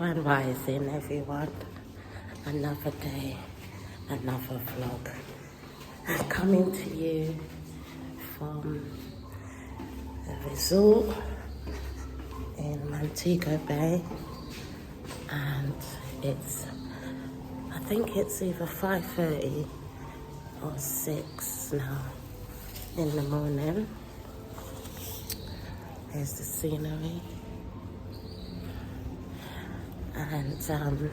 Grand Rising, everyone. Another day, another vlog. Coming to you from a resort in Montego Bay, and I think it's either 5:30 or 6 now in the morning. There's the scenery. And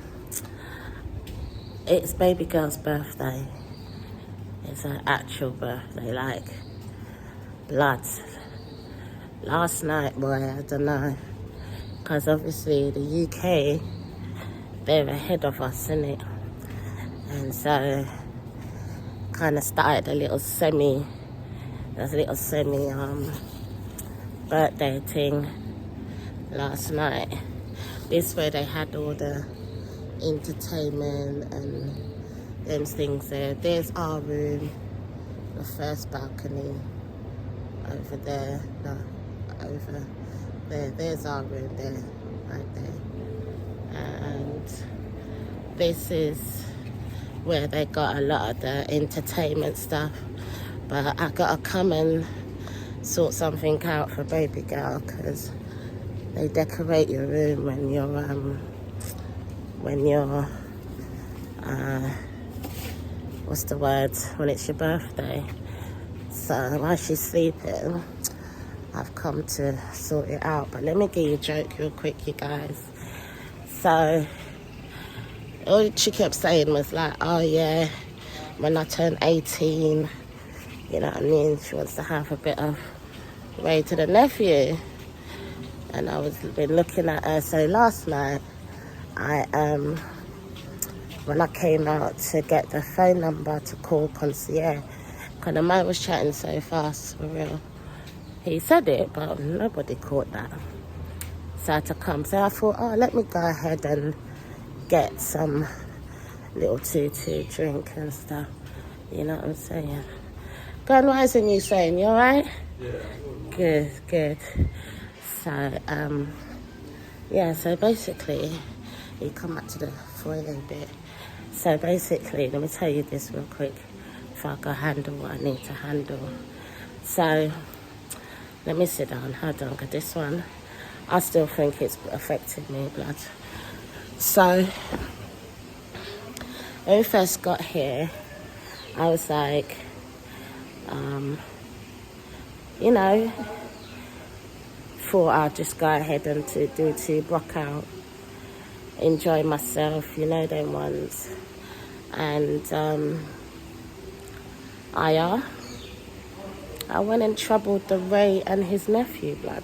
it's baby girl's birthday. It's her actual birthday, like blood. Last night, boy, I don't know, because obviously the UK, they're ahead of us, innit? And so kind of started a little semi birthday thing last night. This way they had all the entertainment and them things there. There's our room, the first balcony over there. No, over there. There's our room there, right there. And this is where they got a lot of the entertainment stuff. But I gotta come and sort something out for baby girl, because they decorate your room when you're what's the word, when it's your birthday. So while she's sleeping, I've come to sort it out. But let me give you a joke real quick, you guys. So all she kept saying was like, oh yeah, when I turn 18, you know what I mean, she wants to have a bit of way to the nephew. And I was been looking at her. So last night, when I came out to get the phone number to call concierge, because the man was chatting so fast, for real. He said it, but nobody caught that. So I had to come. So I thought, oh, let me go ahead and get some little tutu drink and stuff. You know what I'm saying? Grand Rising, you saying, you all right? Yeah. Good. So, yeah, so basically, you come back to the foyer a bit. So basically, let me tell you this real quick, if I can handle what I need to handle. So, let me sit down, hold on, because this one, I still think it's affected me, blood. So, when we first got here, I was like, you know, thought I'd just go ahead and do rock out, enjoy myself, you know, them ones. And I went and troubled the Ray and his nephew, blood.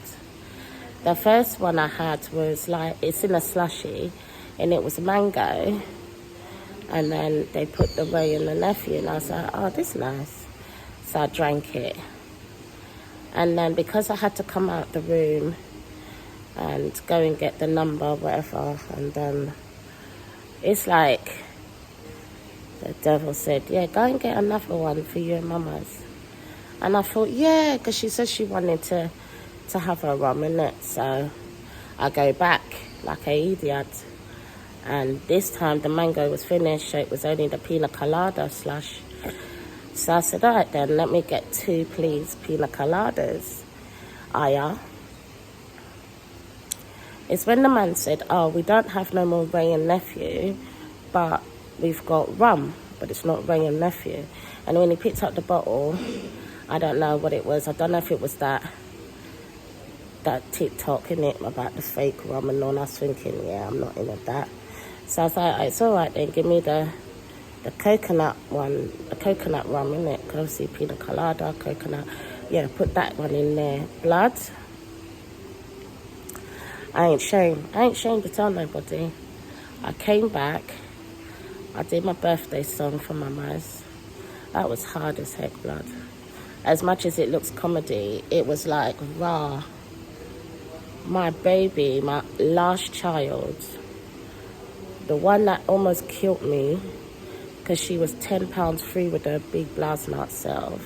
The first one I had was like, it's in a slushie, and it was mango. And then they put the Ray and the nephew, and I was like, oh, this is nice. So I drank it. And then because I had to come out the room and go and get the number, whatever, and it's like the devil said, yeah, go and get another one for you and Mama's. And I thought, yeah, because she said she wanted to have her rum in it. So I go back like an idiot. And this time the mango was finished, so it was only the pina colada slush. So I said, all right then, let me get 2, please, pina coladas. It's when the man said, oh, we don't have no more Ray and nephew, but we've got rum, but it's not Ray and nephew. And when he picked up the bottle, I don't know what it was. I don't know if it was that TikTok in it about the fake rum and all. I was thinking, yeah, I'm not into that. So I was like, it's all right then, give me the coconut one, the coconut rum in it, because obviously pina colada, coconut. Yeah, put that one in there. Blood. I ain't ashamed to tell nobody. I came back, I did my birthday song for Mama's. That was hard as heck, blood. As much as it looks comedy, it was like raw. My baby, my last child, the one that almost killed me, because she was 10 pounds free with her big blouse nut self.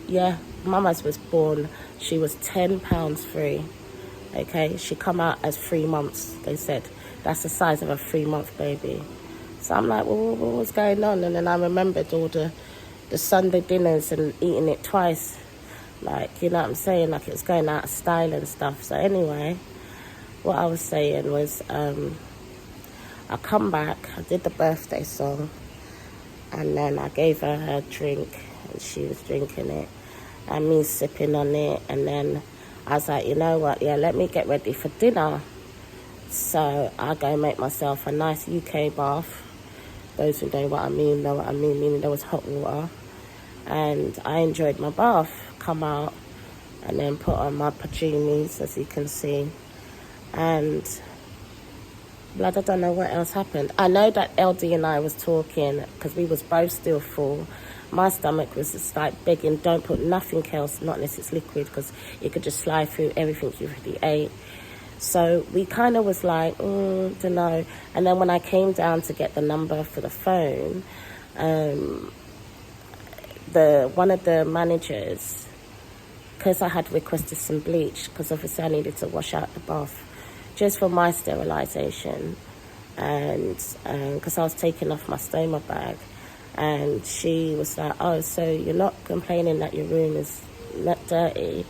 Yeah, Mama's was born, she was 10 pounds free. Okay, she come out as 3 months, they said. That's the size of a 3-month baby. So I'm like, well, what was going on? And then I remembered all the Sunday dinners and eating it twice. Like, you know what I'm saying? Like, it was going out of style and stuff. So anyway, what I was saying was, I come back, I did the birthday song, and then I gave her her drink, and she was drinking it, and me sipping on it, and then I was like, you know what, yeah, let me get ready for dinner. So I go make myself a nice UK bath. Those who know what I mean, meaning there was hot water. And I enjoyed my bath, come out, and then put on my pajamas, as you can see. And blood, I don't know what else happened. I know that LD and I was talking because we was both still full. My stomach was just like begging, don't put nothing else, not unless it's liquid, because it could just slide through everything you already ate. So we kind of was like, don't know. And then when I came down to get the number for the phone, one of the managers, because I had requested some bleach, because obviously I needed to wash out the bath, just for my sterilisation, and because I was taking off my stoma bag, and she was like, oh, so you're not complaining that your room is not dirty,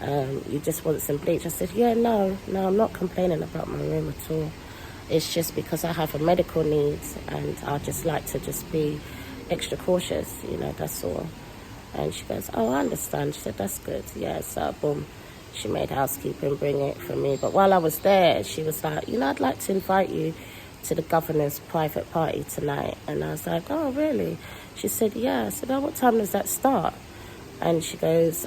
you just want some bleach? I said, yeah, no, I'm not complaining about my room at all. It's just because I have a medical needs, and I just like to just be extra cautious, you know, that's all. And she goes, oh, I understand. She said, that's good. Yeah, so boom, she made housekeeping bring it for me. But while I was there, she was like, you know, I'd like to invite you to the governor's private party tonight. And I was like, oh, really? She said, yeah. I said, oh, what time does that start? And she goes,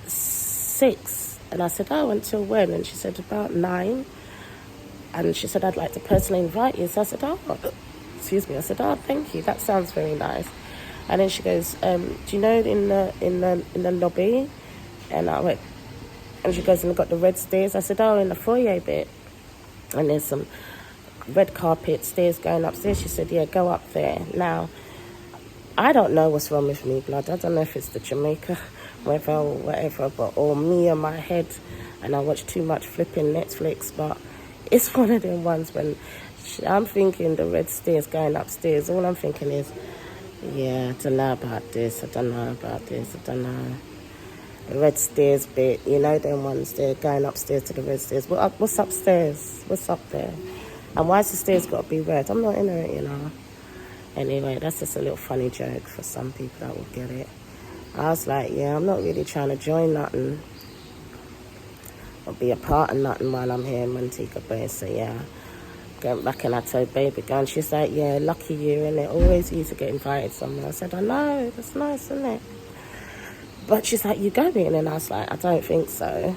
6. And I said, oh, until when? And she said, about 9. And she said, I'd like to personally invite you. So I said, oh, excuse me. I said, oh, thank you. That sounds very nice. And then she goes, do you know in the lobby? And I went, and she goes, and I've got the red stairs. I said, oh, in the foyer bit. And there's some red carpet stairs going upstairs. She said, yeah, go up there. Now, I don't know what's wrong with me, blood. I don't know if it's the Jamaica weather or whatever, or me and my head, and I watch too much flipping Netflix, but it's one of them ones when I'm thinking the red stairs going upstairs. All I'm thinking is, yeah, I don't know about this, I don't know. The red stairs bit, you know, them ones there going upstairs to the red stairs. What's upstairs? What's up there? And why's the stairs got to be red? I'm not in it, you know. Anyway, that's just a little funny joke for some people that will get it. I was like, yeah, I'm not really trying to join nothing or be a part of nothing while I'm here in Montego Bay. So yeah, going back and I told baby girl, and she's like, yeah, lucky you, innit? Always you to get invited somewhere. I said, I know, that's nice, isn't it? But she's like, you going? And I was like, I don't think so.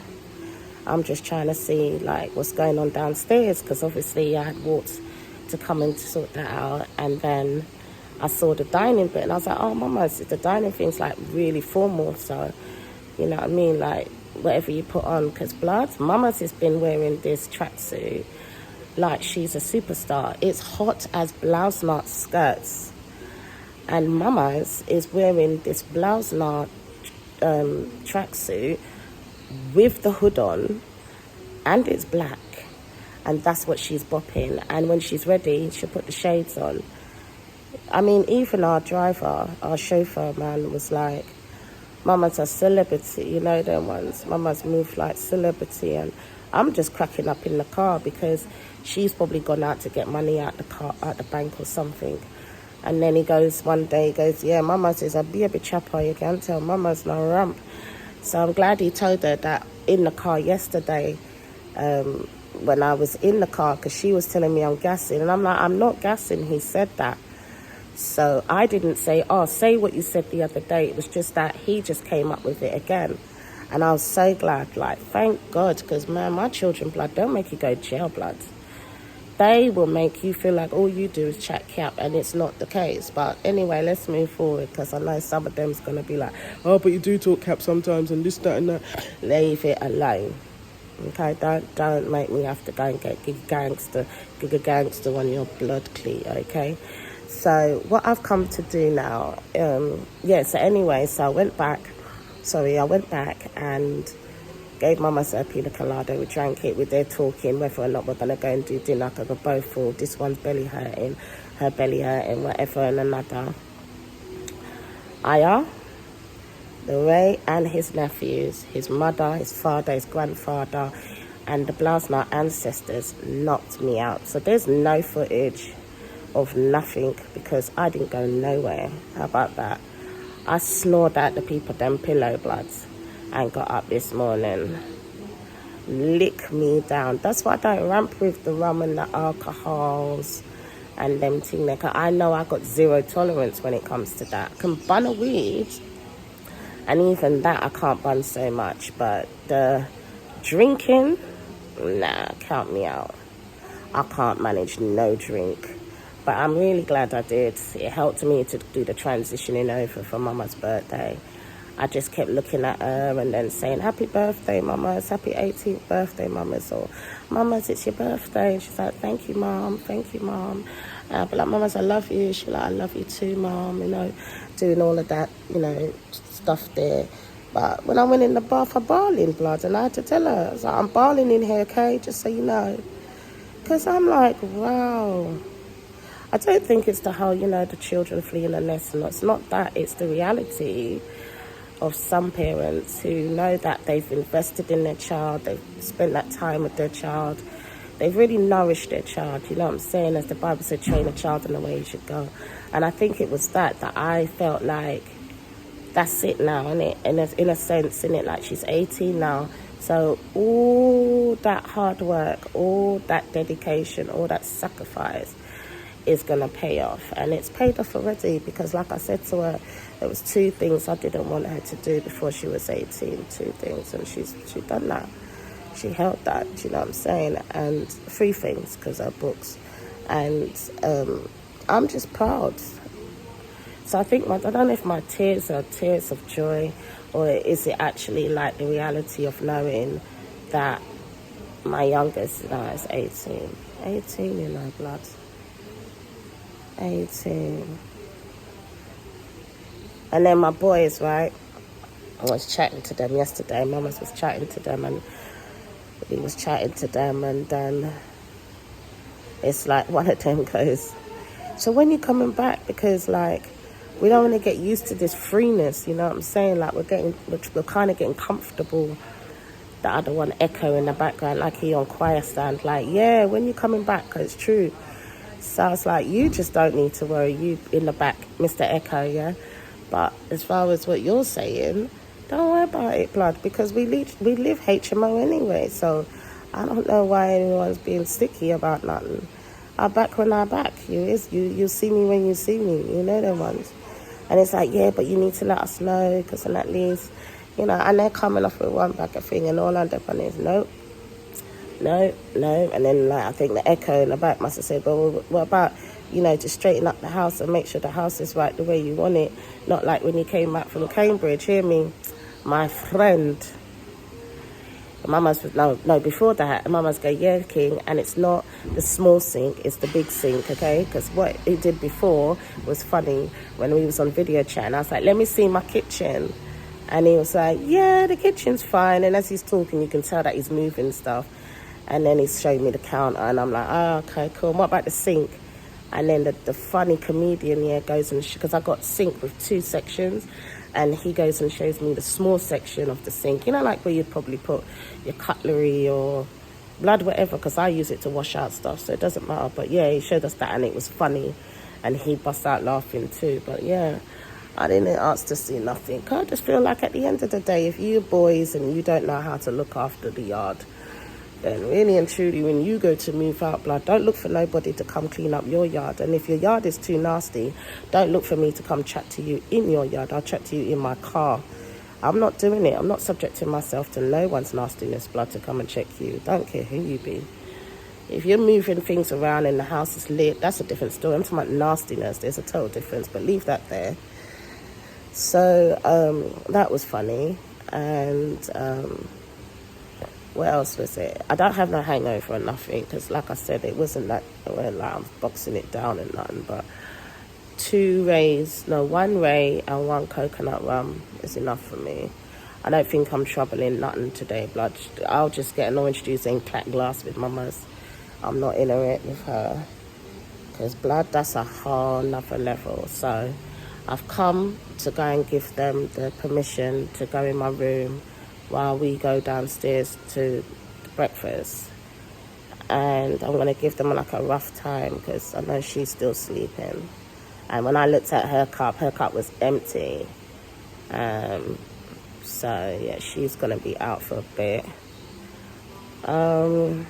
I'm just trying to see, like, what's going on downstairs, because obviously I had walked to come and to sort that out, and then I saw the dining bit, and I was like, oh, Mama, the dining thing's, like, really formal, so, you know what I mean, like, whatever you put on, because blood, Mama's has been wearing this tracksuit like she's a superstar. It's hot as blouse knot skirts, and Mama's is wearing this blouse knot tracksuit with the hood on, and it's black, and that's what she's bopping. And when she's ready, she'll put the shades on. I mean, even our driver, our chauffeur man, was like, Mama's a celebrity, you know them ones. Mama's moved like celebrity. And I'm just cracking up in the car because she's probably gone out to get money out the bank or something. And then he goes one day, yeah, Mama says, I'll be a bit chopper, you can tell Mama's no rump. So I'm glad he told her that in the car yesterday, when I was in the car, because she was telling me I'm gassing. And I'm like, I'm not gassing, he said that. So I didn't say, oh, say what you said the other day. It was just that he just came up with it again. And I was so glad, like, thank God, because, man, my children, blood, they'll make you go jail, blood. They will make you feel like all you do is chat cap, and it's not the case. But anyway, let's move forward, because I know some of them's going to be like, oh, but you do talk cap sometimes and this, that, and that. Leave it alone. Okay, don't make me have to go and get giga gangster on your blood cleat, okay? So what I've come to do now, so anyway, so I went back and gave Mama a pina colada. We drank it. We're there talking whether or not we're going to go and do dinner because we're both full. This one's belly hurting, her belly hurting, whatever, and another. Aya, the Ray and his nephews, his mother, his father, his grandfather, and the Blasnar ancestors knocked me out. So there's no footage of nothing because I didn't go nowhere. How about that? I snored at the people them pillow bloods and got up this morning. Lick me down. That's why I don't ramp with the rum and the alcohols and them thing. I know I got zero tolerance when it comes to that. I can bun a weed, and even that I can't bun so much. But the drinking, nah, count me out. I can't manage no drink. But I'm really glad I did. It helped me to do the transitioning over for Mama's birthday. I just kept looking at her and then saying, happy birthday, Mamas, happy 18th birthday, Mamas, or Mamas, it's your birthday. And she's like, thank you, Mom, thank you, Mom. But like, Mamas, I love you. She's like, I love you too, Mom, you know, doing all of that, you know, stuff there. But when I went in the bath, I bawling blood, and I had to tell her, I was like, I'm bawling in here, okay, just so you know. Because I'm like, wow. I don't think it's the whole, you know, the children fleeing the nest. And it's not that. It's the reality of some parents who know that they've invested in their child. They've spent that time with their child. They've really nourished their child. You know what I'm saying? As the Bible said, train a child in the way he should go. And I think it was that I felt like, that's it now, innit? And in a sense, innit? Like, she's 18 now. So all that hard work, all that dedication, all that sacrifice is going to pay off. And it's paid off already because, like I said to her, there was 2 things I didn't want her to do before she was 18. 2 things. And she's done that. She held that, you know what I'm saying? And 3 things because her books. And I'm just proud. So I think, I don't know if my tears are tears of joy, or is it actually like the reality of knowing that my youngest now is 18. 18, you know, blood. 18. And then my boys, right? I was chatting to them yesterday. Mama's was chatting to them, and he was chatting to them, and then it's like one of them goes, so when you coming back? Because like, we don't want to get used to this freeness, you know what I'm saying? Like, we're kind of getting comfortable. The other one echo in the background, like he on choir stand, like, yeah, when you coming back? Because it's true. So I was like, you just don't need to worry, you in the back, Mr. Echo, yeah? But as far as what you're saying, don't worry about it, blood, because we live HMO anyway, so I don't know why anyone's being sticky about nothing. I back when I back. You see me when you see me, you know them ones. And it's like, yeah, but you need to let us know, because then at least, you know, and they're coming off with one back of thing, and all I'm doing is, no. And then, like, I think the echo in the back must have said, well, what about, you know, to straighten up the house and make sure the house is right the way you want it, not like when you came back from Cambridge. Hear me, my friend. Mama's, no, before that, Mama's go, yeah, King, and it's not the small sink, it's the big sink, okay? Because what he did before was funny when we was on video chat, and I was like, let me see my kitchen. And he was like, yeah, the kitchen's fine. And as he's talking, you can tell that he's moving stuff. And then he's showing me the counter, and I'm like, oh, okay, cool. What about the sink? And then the funny comedian here goes and, because I got sink with 2 sections, and he goes and shows me the small section of the sink. You know, like where you'd probably put your cutlery or blood, whatever, because I use it to wash out stuff, so it doesn't matter. But yeah, he showed us that, and it was funny, and he bust out laughing too. But yeah, I didn't ask to see nothing. I just feel like at the end of the day, if you boys and you don't know how to look after the yard, then really and truly, when you go to move out, blood, don't look for nobody to come clean up your yard. And if your yard is too nasty, don't look for me to come chat to you in your yard. I'll chat to you in my car. I'm not doing it. I'm not subjecting myself to no one's nastiness, blood, to come and check you. Don't care who you be. If you're moving things around and the house is lit, that's a different story. I'm talking about nastiness. There's a total difference, but leave that there. So that was funny. And what else was it? I don't have no hangover or nothing, because like I said, it wasn't that, well, like I'm boxing it down and nothing, but 1 Ray and 1 coconut rum is enough for me. I don't think I'm troubling nothing today, blood. I'll just get an orange juice and clack glass with mamas. I'm not in it with her. Because blood, that's a whole nother level. So I've come to go and give them the permission to go in my room while we go downstairs to breakfast. And I'm going to give them like a rough time because I know she's still sleeping. And when I looked at her cup was empty. So yeah, she's going to be out for a bit. I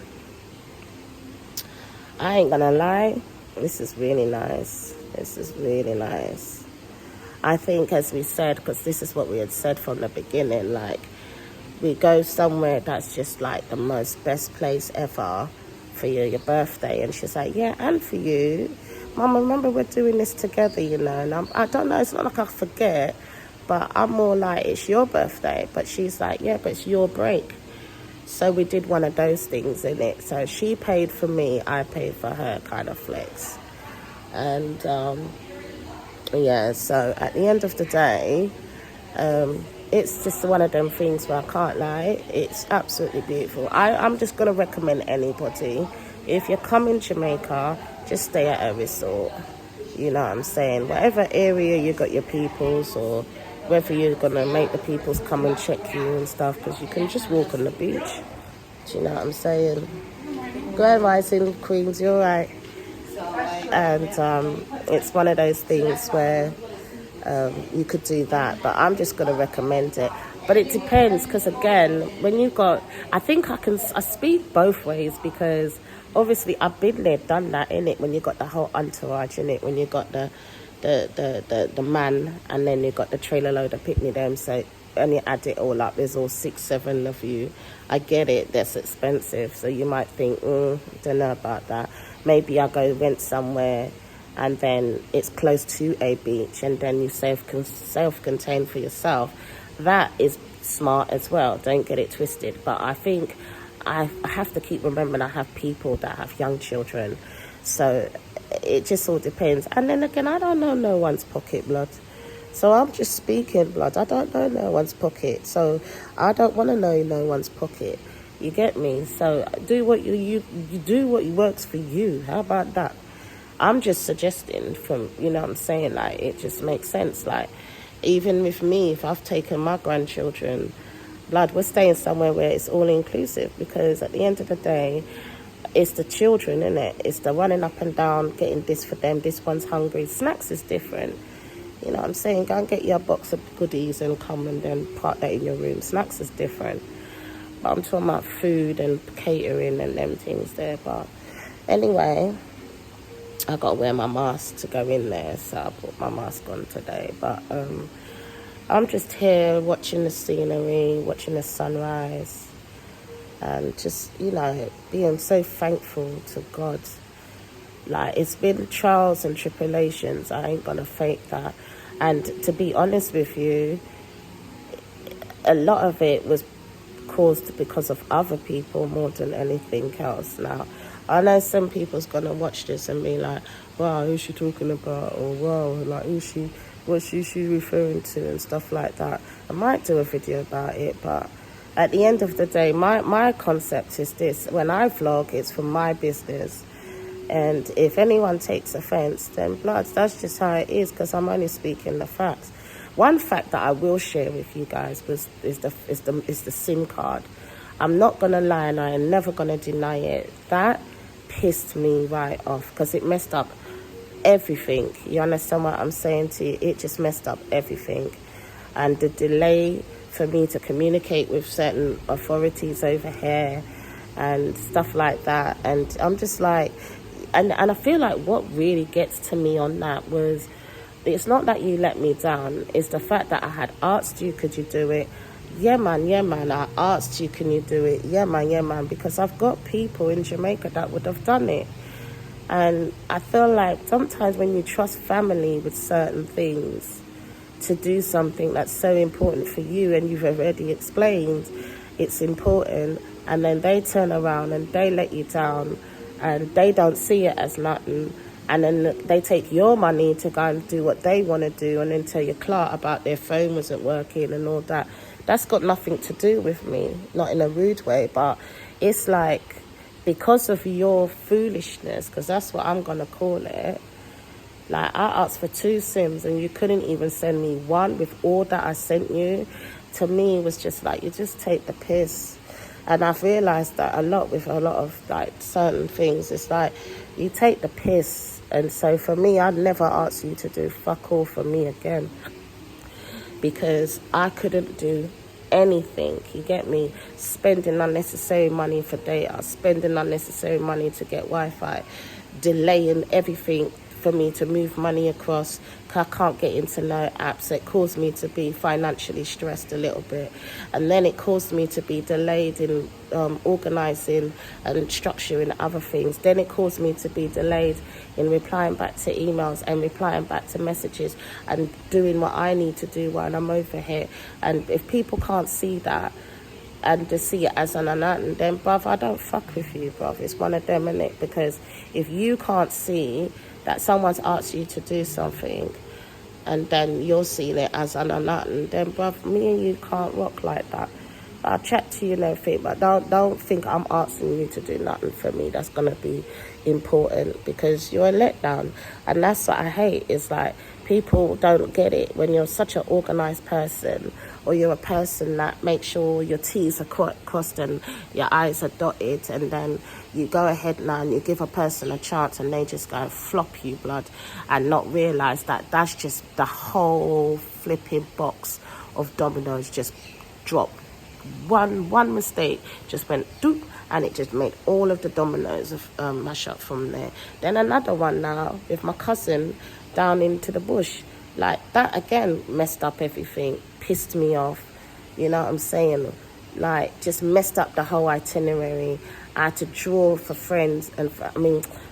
ain't going to lie. This is really nice. This is really nice. I think, as we said, because this is what we had said from the beginning, like, we go somewhere that's just like the most best place ever for your birthday. And she's like, yeah, and for you. Mum, remember we're doing this together, you know. And I don't know, it's not like I forget, but I'm more like, it's your birthday. But she's like, yeah, but it's your break. So we did one of those things in it. So she paid for me, I paid for her kind of flex. And yeah, so at the end of the day, it's just one of them things where I can't lie. It's absolutely beautiful. I'm just going to recommend anybody, if you're coming Jamaica, just stay at a resort. You know what I'm saying? Whatever area you got your peoples, or whether you're going to make the peoples come and check you and stuff, because you can just walk on the beach. Do you know what I'm saying? Go ahead, Rising Queens, you're right. And it's one of those things where you could do that, but I'm just going to recommend it. But it depends, because again, when you've got, I think I speak both ways, because obviously I've been there, done that, in it, when you got the whole entourage in it, when you got the man, and then you got the trailer load of picnic them, so and you add it all up, there's all 6-7 of you. I get it, that's expensive, so you might think, don't know about that. Maybe went somewhere and then it's close to a beach, and then you self-contained for yourself. That is smart as well, don't get it twisted. But I think I have to keep remembering I have people that have young children, so it just all depends. And then again, I don't know no one's pocket, blood. So I'm just speaking, blood. I don't know no one's pocket, so I don't want to know no one's pocket. You get me? So do what you do what works for you. How about that? I'm just suggesting from, you know what I'm saying, like, it just makes sense. Like, even with me, if I've taken my grandchildren, blood, we're staying somewhere where it's all inclusive, because at the end of the day, it's the children, isn't it? It's the running up and down, getting this for them, this one's hungry. Snacks is different. You know what I'm saying? Go and get your box of goodies and come and then park that in your room. Snacks is different. But I'm talking about food and catering and them things there. But anyway, I got to wear my mask to go in there, so I put my mask on today. But I'm just here watching the scenery, watching the sunrise, and just, you know, being so thankful to God. Like, it's been trials and tribulations, I ain't gonna fake that. And to be honest with you, a lot of it was caused because of other people more than anything else. Now, I know some people's gonna watch this and be like, wow, who's she talking about? Or wow, like, what's she referring to, and stuff like that. I might do a video about it, but at the end of the day, my concept is this: when I vlog, it's for my business. And if anyone takes offense, then blood, that's just how it is, because I'm only speaking the facts. One fact that I will share with you guys is the SIM card. I'm not gonna lie, and I am never gonna deny it. That pissed me right off, because it messed up everything. You understand what I'm saying to you? It just messed up everything. And the delay for me to communicate with certain authorities over here and stuff like that, and I'm just like, and I feel like what really gets to me on that was, it's not that you let me down, it's the fact that I had asked you, could you do it? Yeah man, I asked you, can you do it? Yeah man, because I've got people in Jamaica that would have done it. And I feel like sometimes when you trust family with certain things to do something that's so important for you, and you've already explained it's important, and then they turn around and they let you down, and they don't see it as nothing, and then they take your money to go and do what they want to do, and then tell your clerk about their phone wasn't working and all that. That's got nothing to do with me, not in a rude way, but it's like, because of your foolishness, because that's what I'm going to call it. Like, I asked for 2 Sims and you couldn't even send me one with all that I sent you. To me, it was just like, you just take the piss. And I've realised that a lot with a lot of, like, certain things. It's like, you take the piss. And so for me, I'd never ask you to do fuck all for me again. Because I couldn't do anything, you get me? Spending unnecessary money for data, spending unnecessary money to get Wi-Fi, delaying everything for me to move money across. I can't get into no apps. It caused me to be financially stressed a little bit, and then it caused me to be delayed in organising and structuring other things. Then it caused me to be delayed in replying back to emails and replying back to messages and doing what I need to do while I'm over here. And if people can't see that and to see it as an anat, then bruv, I don't fuck with you, bruv. It's one of them, innit? Because if you can't see that someone's asked you to do something and then you're seeing it as an anat, then bruv, me and you can't rock like that. I'll chat to you and everything, but don't think I'm asking you to do nothing for me that's going to be important, because you're a letdown. And that's what I hate, is like, people don't get it when you're such an organised person, or you're a person that makes sure your T's are crossed and your I's are dotted, and then you go ahead now and you give a person a chance and they just go and flop you, blood, and not realise that that's just the whole flipping box of dominoes just dropped. One mistake just went doop, and it just made all of the dominoes mash up from there. Then another one now with my cousin down into the bush, like that again messed up everything, pissed me off, you know what I'm saying? Like, just messed up the whole itinerary. I had to draw for friends and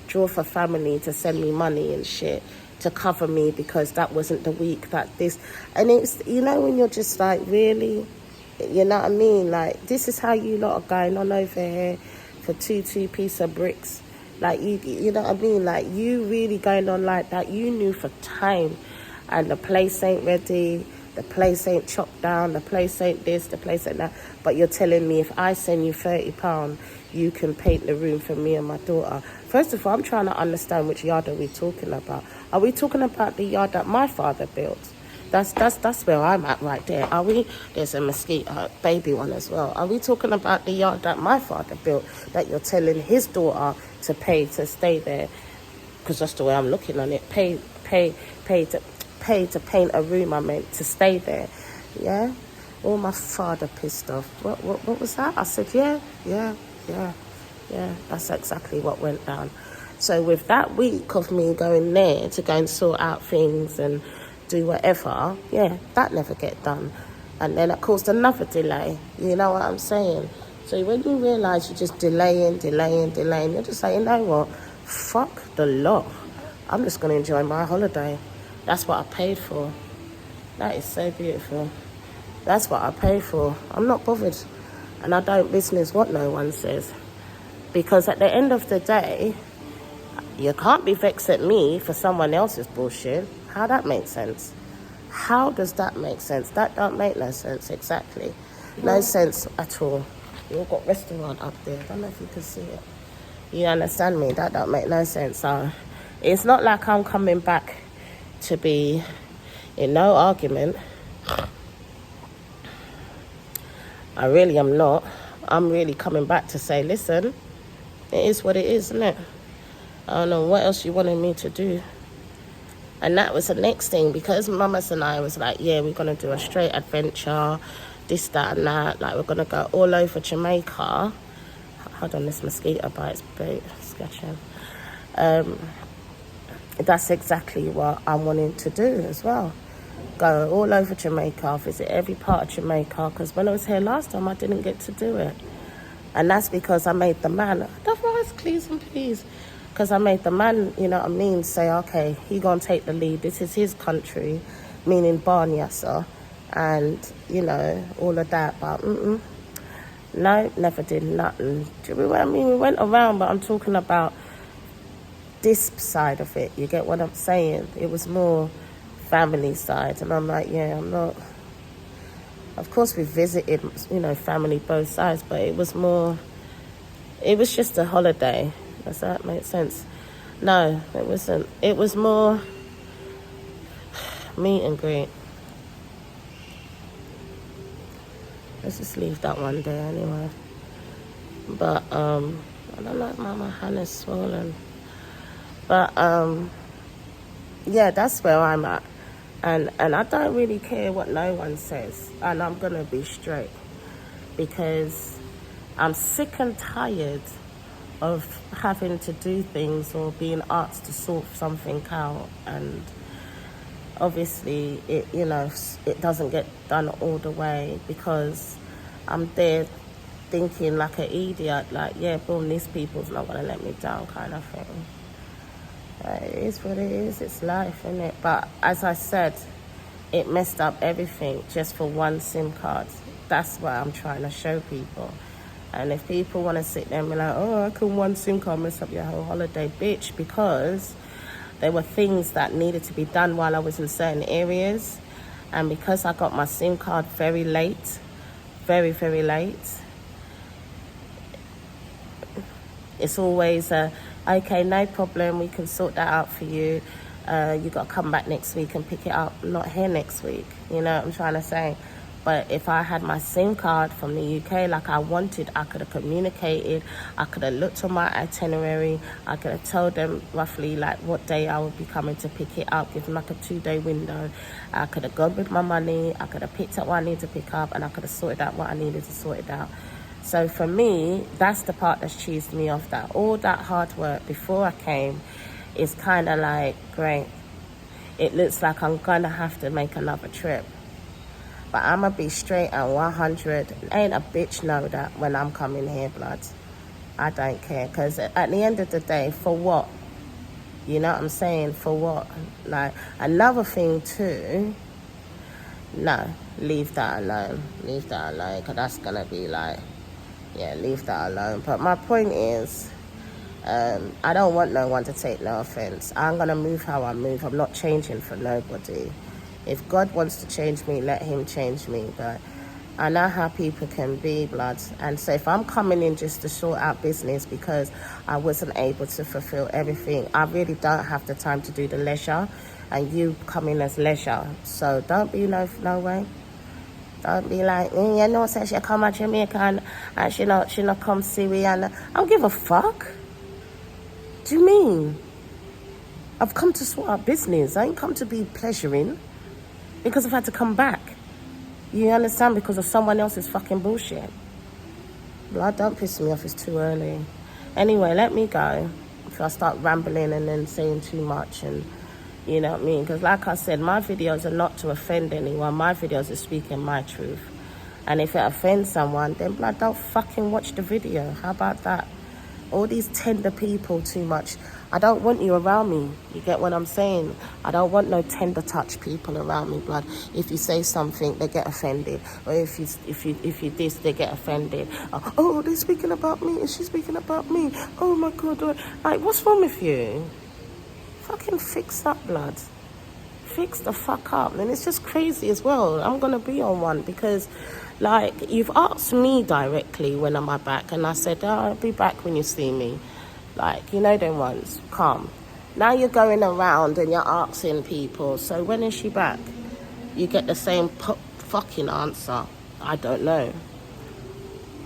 draw for family to send me money and shit to cover me, because that wasn't the week that this, and it's, you know, when you're just like, really, you know what I mean? Like, this is how you lot are going on over here for two piece of bricks. Like, you know what I mean? Like, you really going on like that. You knew for time, and the place ain't ready, the place ain't chopped down, the place ain't this, the place ain't that. But you're telling me if I send you £30, you can paint the room for me and my daughter. First of all, I'm trying to understand which yard are we talking about. Are we talking about the yard that my father built? That's where I'm at right there. Are we? There's a mosquito baby one as well. Are we talking about the yard that my father built, that you're telling his daughter to pay to stay there? Because that's the way I'm looking on it. Pay to paint a room. I meant to stay there. Yeah. Oh, my father pissed off. What was that? I said, yeah. That's exactly what went down. So with that week of me going there to go and sort out things and do whatever, yeah, that never get done. And then it caused another delay. You know what I'm saying? So when you realise you're just delaying, you're just like, you know what? Fuck the lot. I'm just going to enjoy my holiday. That's what I paid for. That is so beautiful. That's what I paid for. I'm not bothered. And I don't business what no one says. Because at the end of the day, you can't be vexed at me for someone else's bullshit. How that makes sense? How does that make sense? That don't make no sense, exactly. No sense at all. You've got restaurant up there. I don't know if you can see it. You understand me? That don't make no sense. It's not like I'm coming back to be in no argument. I really am not. I'm really coming back to say, listen, it is what it is, isn't it? I don't know what else you wanted me to do. And that was the next thing, because Mamas and I was like, yeah, we're going to do a straight adventure, this, that, and that. Like, we're going to go all over Jamaica. Hold on, this mosquito bites, very sketching. That's exactly what I'm wanting to do as well. Go all over Jamaica, visit every part of Jamaica, because when I was here last time, I didn't get to do it. And that's because I made the man, the rice, please and please. Because I made the man, you know what I mean, say, okay, he gonna take the lead. This is his country, meaning Barnyasa, and, you know, all of that. But, no, never did nothing. We went around, but I'm talking about this side of it. You get what I'm saying? It was more family side. And I'm like, yeah, I'm not Of course, we visited, you know, family both sides, but it was just a holiday. Does that make sense? No, it wasn't. It was more meet and greet. Let's just leave that one there anyway. But, I don't know, my hand is swollen. But, yeah, that's where I'm at. And I don't really care what no one says. And I'm going to be straight. Because I'm sick and tired of having to do things or being asked to sort something out. And obviously, it doesn't get done all the way because I'm there thinking like an idiot, like, yeah, boom, these people's not going to let me down kind of thing. It is what it is. It's life, isn't it? But as I said, it messed up everything just for one SIM card. That's what I'm trying to show people. And if people want to sit there and be like, oh, how can one SIM card mess up your whole holiday? Bitch, because there were things that needed to be done while I was in certain areas. And because I got my SIM card very late, very, very late, it's always okay, no problem, we can sort that out for you. You got to come back next week and pick it up. I'm not here next week, you know what I'm trying to say? But if I had my SIM card from the UK like I wanted, I could have communicated, I could have looked on my itinerary, I could have told them roughly like what day I would be coming to pick it up, give them like a 2-day window. I could have gone with my money, I could have picked up what I needed to pick up, and I could have sorted out what I needed to sort it out. So for me, that's the part that's cheesed me off, that all that hard work before I came is kind of like, great, it looks like I'm going to have to make another trip. But I'm going to be straight at 100. Ain't a bitch know that when I'm coming here, blood. I don't care. Because at the end of the day, for what? You know what I'm saying? For what? Like, another thing too, no, leave that alone. Leave that alone. Because that's going to be like, yeah, leave that alone. But my point is, I don't want no one to take no offense. I'm going to move how I move. I'm not changing for nobody. If God wants to change me, let him change me. But I know how people can be, blood. And so if I'm coming in just to sort out business because I wasn't able to fulfill everything, I really don't have the time to do the leisure. And you come in as leisure. So don't be no way. Don't be like, you know, say she come at Jamaica and she not come see me. And I don't give a fuck. Do you mean? I've come to sort out business. I ain't come to be pleasuring. Because I've had to come back. You understand? Because of someone else's fucking bullshit. Blood, don't piss me off. It's too early. Anyway, let me go. If I start rambling and then saying too much and, you know what I mean? Because like I said, my videos are not to offend anyone. My videos are speaking my truth. And if it offends someone, then blood, don't fucking watch the video. How about that? All these tender people too much. I don't want you around me. You get what I'm saying? I don't want no tender touch people around me, blood. If you say something, they get offended. Or if you this, they get offended. Oh, they're speaking about me. Is she speaking about me? Oh my God. Like, what's wrong with you? Fucking fix up, blood. Fix the fuck up. And it's just crazy as well. I'm gonna be on one because, like, you've asked me directly when am I back, and I said, oh, I'll be back when you see me. Like, you know them ones, come. Now you're going around and you're asking people, so when is she back? You get the same fucking answer, I don't know.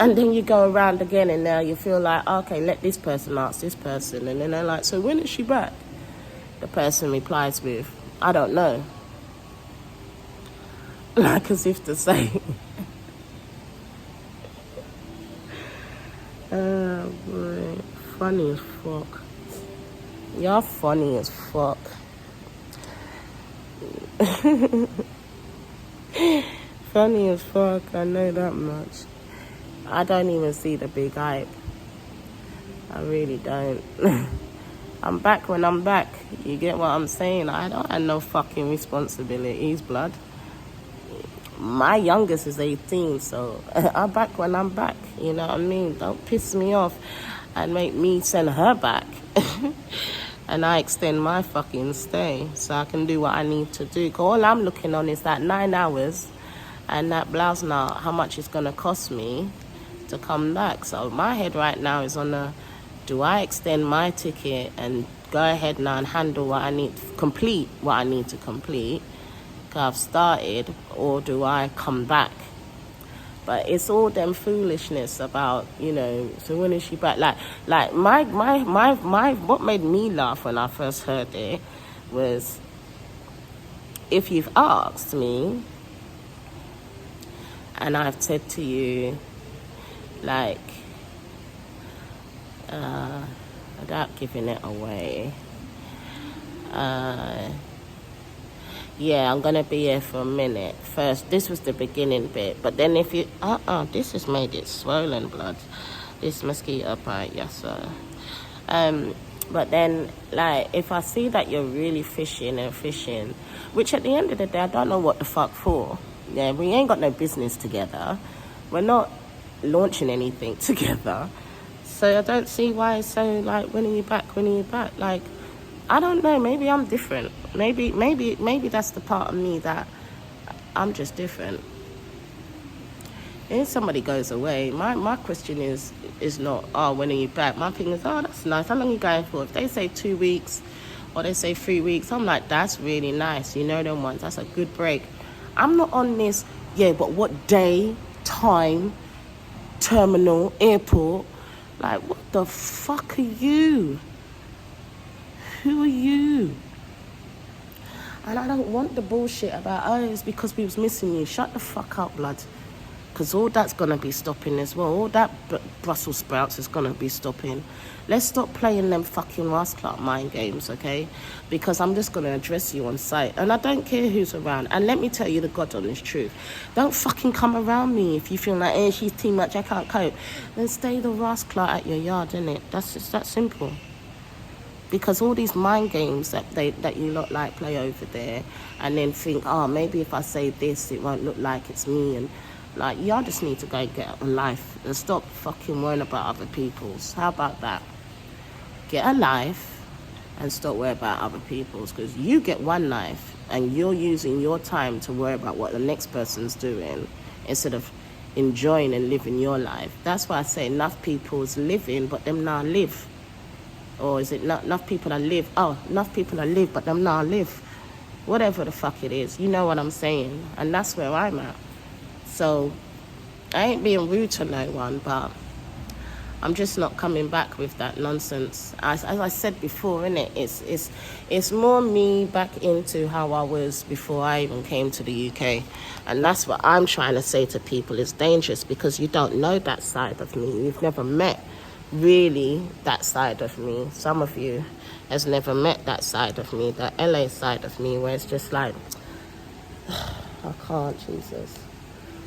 And then you go around again and now you feel like, okay, let this person ask this person. And then they're like, so when is she back? The person replies with, I don't know. Like as if to say. Oh boy. Funny as fuck. Y'all funny as fuck. Funny as fuck, I know that much. I don't even see the big hype. I really don't. I'm back when I'm back. You get what I'm saying? I don't have no fucking responsibilities, blood. My youngest is 18, so I'm back when I'm back. You know what I mean? Don't piss me off and make me send her back. And I extend my fucking stay so I can do what I need to do. 'Cause all I'm looking on is that 9 hours and that blouse now, how much it's gonna cost me to come back. So my head right now is on the, do I extend my ticket and go ahead now and handle what I need, complete what I need to complete, because I've started, or do I come back? But it's all them foolishness about, you know, so when is she back? Like my what made me laugh when I first heard it was, if you've asked me and I've said to you, like, without giving it away, yeah, I'm gonna be here for a minute. First, this was the beginning bit, but then if you, this has made it swollen, blood. This mosquito bite, yes sir. But then, like, if I see that you're really fishing and fishing, which at the end of the day, I don't know what the fuck for. Yeah, we ain't got no business together. We're not launching anything together. So I don't see why it's so, like, when are you back, when are you back? Like, I don't know, maybe I'm different. Maybe that's the part of me that I'm just different. If somebody goes away, my question is not, oh, when are you back? My thing is, oh, that's nice. How long are you going for? If they say 2 weeks or they say 3 weeks, I'm like, that's really nice. You know them ones. That's a good break. I'm not on this, yeah, but what day, time, terminal, airport? Like, what the fuck are you? Who are you? And I don't want the bullshit about, oh, it's because we was missing you. Shut the fuck up, blood. Because all that's going to be stopping as well. All that Brussels sprouts is going to be stopping. Let's stop playing them fucking rascal mind games, okay? Because I'm just going to address you on sight. And I don't care who's around. And let me tell you the God honest truth. Don't fucking come around me if you feel like, hey, she's too much, I can't cope. Then stay the rascal at your yard, innit? That's just that simple. Because all these mind games that you lot like play over there, and then think, oh, maybe if I say this, it won't look like it's me. And like, y'all just need to go and get a life and stop fucking worrying about other people's. How about that? Get a life and stop worrying about other people's, because you get one life and you're using your time to worry about what the next person's doing instead of enjoying and living your life. That's why I say enough people's living, but them not live. Or is it not enough people that live? Oh, enough people that live, but them not live. Whatever the fuck it is, you know what I'm saying? And that's where I'm at. So, I ain't being rude to no one, but I'm just not coming back with that nonsense. As I said before, innit? It's more me back into how I was before I even came to the UK. And that's what I'm trying to say to people. It's dangerous because you don't know that side of me. You've never met really that side of me. Some of you has never met that side of me, that LA side of me, where it's just like, I can't, Jesus.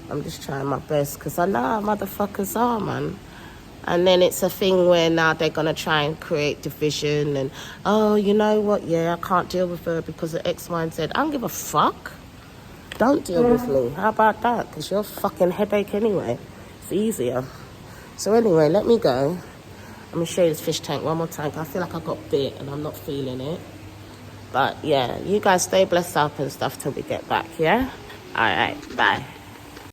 I'm just trying my best, because I know how motherfuckers are, man. And then it's a thing where now they're going to try and create division and, oh, you know what, yeah, I can't deal with her because of X, Y, and Z. I don't give a fuck. Don't deal with me. How about that? Because you're a fucking headache anyway. It's easier. So anyway, let me go. I'm going to show you this fish tank one more time. I feel like I got bit and I'm not feeling it. But yeah, you guys stay blessed up and stuff till we get back, yeah? All right, bye.